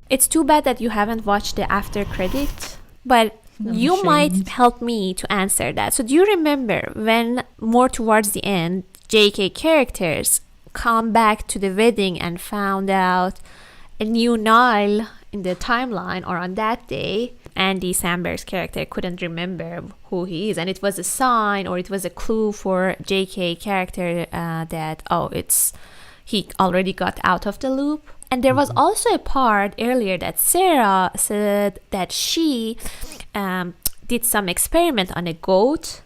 It's too bad that you haven't watched the after credit, but you ashamed. might help me to answer that. So do you remember when more towards the end, JK characters come back to the wedding and found out a new Nile in the timeline, or on that day, Andy Samberg's character couldn't remember who he is, and it was a sign or it was a clue for JK character that, oh, he already got out of the loop. And there was also a part earlier that Sarah said that she did some experiment on a goat,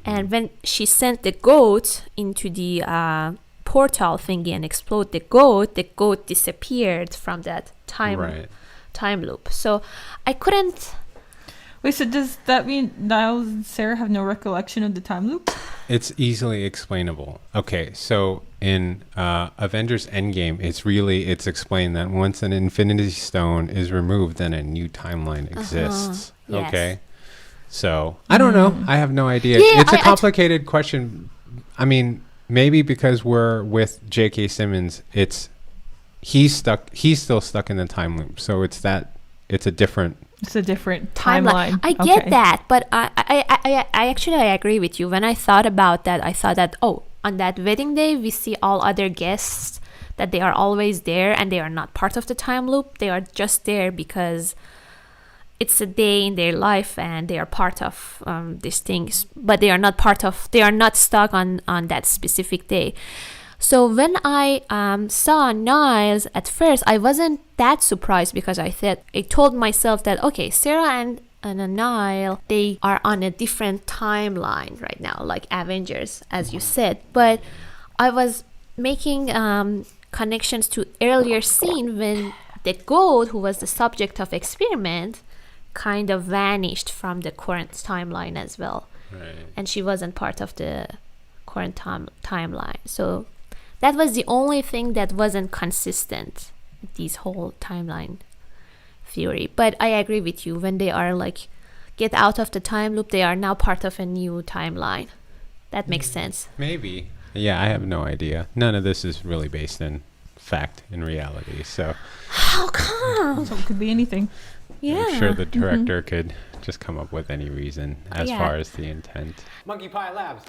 and when she sent the goat into the portal thingy and explode the goat disappeared from that time loop. So I couldn't. Wait, so does that mean Niles and Sarah have no recollection of the time loop? It's easily explainable. Okay, so in Avengers Endgame, it's explained that once an Infinity Stone is removed, then a new timeline exists. Yes. Okay, so I don't know. I have no idea. Yeah, It's a complicated question. I mean, maybe because we're with J.K. Simmons, he's still stuck in the time loop. So it's a different timeline. I get that, but I actually agree with you. When I thought about that, I thought that, on that wedding day, we see all other guests, that they are always there and they are not part of the time loop. They are just there because it's a day in their life and they are part of these things, but they are not stuck on that specific day. So when I saw Niles at first, I wasn't that surprised because I told myself that, okay, Sarah and Nile, they are on a different timeline right now, like Avengers, as you said. But I was making connections to earlier scene when the goat, who was the subject of experiment, kind of vanished from the current timeline as well. Right. And she wasn't part of the current timeline. So that was the only thing that wasn't consistent with this whole timeline theory. But I agree with you. When they are like, get out of the time loop, they are now part of a new timeline. That makes sense. Maybe. Yeah, I have no idea. None of this is really based in fact, in reality. So how come? So it could be anything. Yeah. I'm sure the director could just come up with any reason as far as the intent. Monkey Pie Labs.